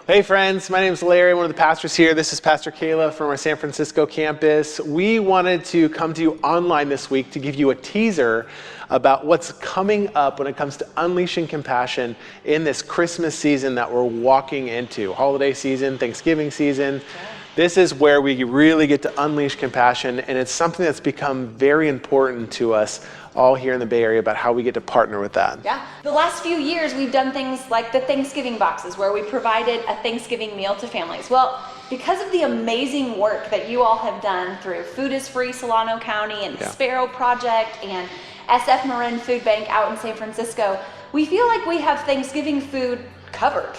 Hey friends, my name is Larry, one of the pastors here. This is Pastor Kayla from our San Francisco campus. We wanted to come to you online this week to give you a teaser about what's coming up when it comes to unleashing compassion in this Christmas season that we're walking into. Holiday season, Thanksgiving season. This is where we really get to unleash compassion, and it's something that's become very important to us all here in the Bay Area about how we get to partner with that. Yeah. The last few years, we've done things like the Thanksgiving boxes where we provided a Thanksgiving meal to families. Well, because of the amazing work that you all have done through Food is Free Solano County and the Sparrow Project and SF Marin Food Bank out in San Francisco, we feel like we have Thanksgiving food covered.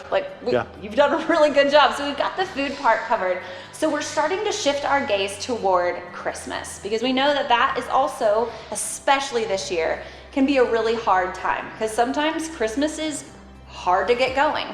You've done a really good job. So we've got the food part covered. So we're starting to shift our gaze toward Christmas because we know that that is also, especially this year, can be a really hard time because sometimes Christmas is hard to get going.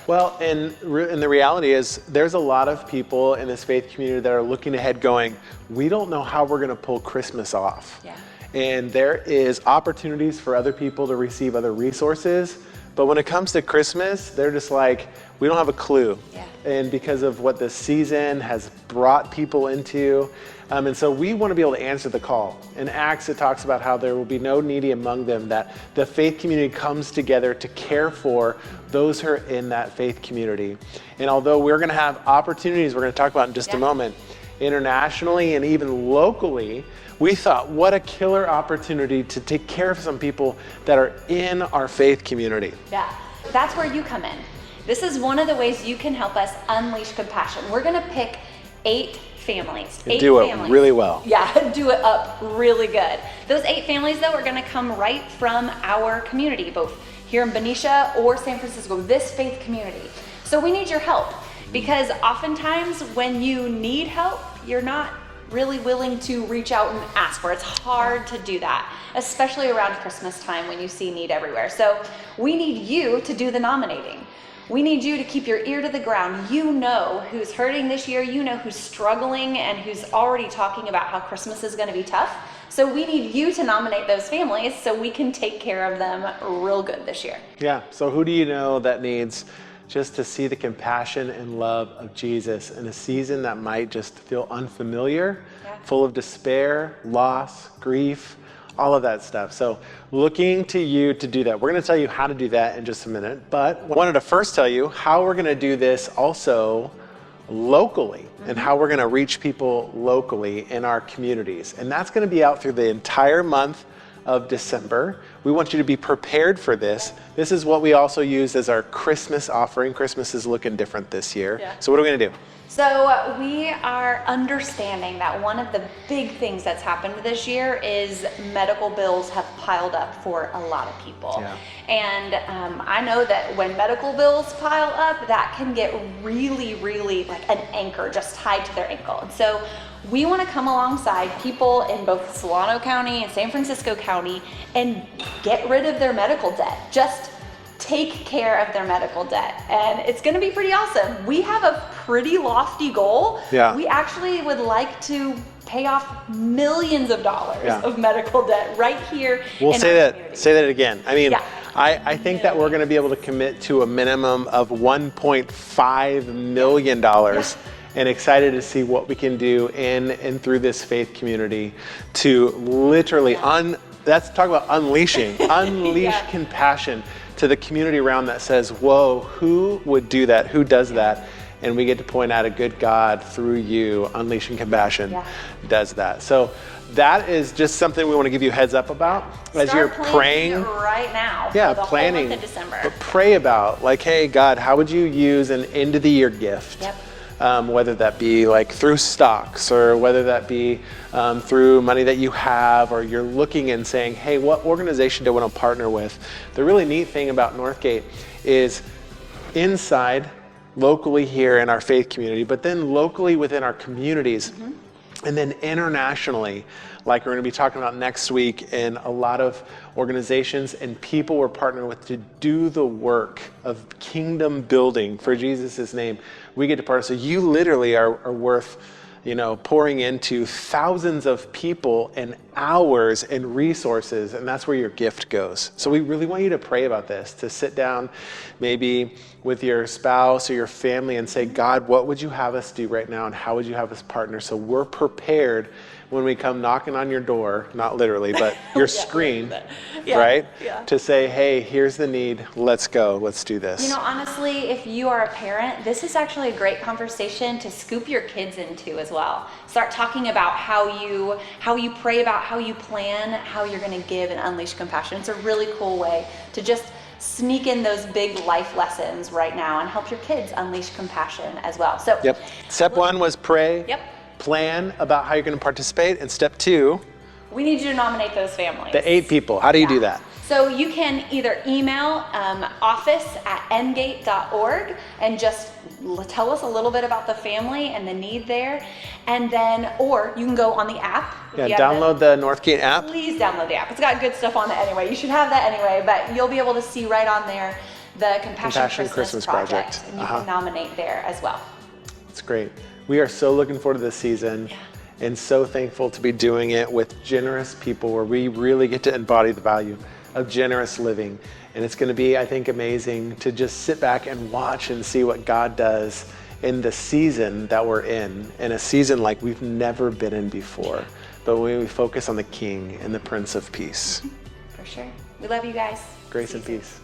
Well, and the reality is there's a lot of people in this faith community that are looking ahead going, we don't know how we're going to pull Christmas off. Yeah. And there is opportunities for other people to receive other resources. But when it comes to Christmas, they're just like, we don't have a clue. Yeah. And because of what this season has brought people into. And so we want to be able to answer the call. In Acts, it talks about how there will be no needy among them, that the faith community comes together to care for those who are in that faith community. And although we're going to have opportunities we're going to talk about in just a moment, internationally and even locally, we thought, what a killer opportunity to take care of some people that are in our faith community. Yeah, that's where you come in. This is one of the ways you can help us unleash compassion. We're going to pick 8 families. And do it really well. Yeah, do it up really good. Those 8 families, though, are going to come right from our community, both here in Benicia or San Francisco, this faith community. So we need your help because oftentimes when you need help, you're not really willing to reach out and ask for it. It's hard to do that, especially around Christmas time when you see need everywhere. So we need you to do the nominating. We need you to keep your ear to the ground. You know who's hurting this year. You know who's struggling and who's already talking about how Christmas is going to be tough. So we need you to nominate those families so we can take care of them real good this year. Yeah, so who do you know that needs just to see the compassion and love of Jesus in a season that might just feel unfamiliar, full of despair, loss, grief, all of that stuff. So looking to you to do that. We're going to tell you how to do that in just a minute, but I wanted to first tell you how we're going to do this also locally and how we're going to reach people locally in our communities. And that's going to be out through the entire month of December. We want you to be prepared for this. This is what we also use as our Christmas offering. Christmas is looking different this year. Yeah. So what are we going to do? So we are understanding that one of the big things that's happened this year is medical bills have piled up for a lot of people. Yeah. And I know that when medical bills pile up, that can get really, really like an anchor just tied to their ankle. And so we want to come alongside people in both Solano County and San Francisco County and get rid of their medical debt. Just take care of their medical debt. And it's going to be pretty awesome. We have a pretty lofty goal. Yeah. We actually would like to pay off millions of dollars of medical debt right here. We'll say that again. I mean, I think that we're going to be able to commit to a minimum of $1.5 million. And excited to see what we can do in and through this faith community to literally let's talk about unleash compassion to the community around that says, whoa, who would do that? Who does that? And we get to point out a good God through you, unleashing compassion does that. So that is just something we want to give you a heads up about as you're praying right now. Yeah, for the planning. Whole month of December. But pray about like, hey, God, how would you use an end of the year gift? Yep. Whether that be like through stocks or whether that be through money that you have, or you're looking and saying, hey, what organization do I want to partner with? The really neat thing about Northgate is inside, locally here in our faith community, but then locally within our communities, and then internationally, like we're going to be talking about next week, in a lot of organizations and people we're partnering with to do the work of kingdom building for Jesus' name. We get to partner. So you literally are worth pouring into thousands of people and hours and resources, and that's where your gift goes. So we really want you to pray about this, to sit down maybe with your spouse or your family and say, God, what would you have us do right now, and how would you have us partner so we're prepared when we come knocking on your door, not literally, but your screen, right? Yeah. To say, hey, here's the need, let's go, let's do this. Honestly, if you are a parent, this is actually a great conversation to scoop your kids into as well. Start talking about how you pray about, how you plan, how you're gonna give and unleash compassion. It's a really cool way to just sneak in those big life lessons right now and help your kids unleash compassion as well. So, Step one was pray. Plan about how you're going to participate. And step two, we need you to nominate those families. The 8 people. How do you do that? So you can either email office@ngate.org and just tell us a little bit about the family and the need there. And then, or you can go on the app. Download the Northgate app. Please download the app. It's got good stuff on it anyway. You should have that anyway, but you'll be able to see right on there the Compassion Christmas Project. And you can nominate there as well. It's great. We are so looking forward to this season and so thankful to be doing it with generous people where we really get to embody the value of generous living. And it's going to be, I think, amazing to just sit back and watch and see what God does in the season that we're in a season like we've never been in before. But when we focus on the King and the Prince of Peace. For sure. We love you guys. Grace and peace.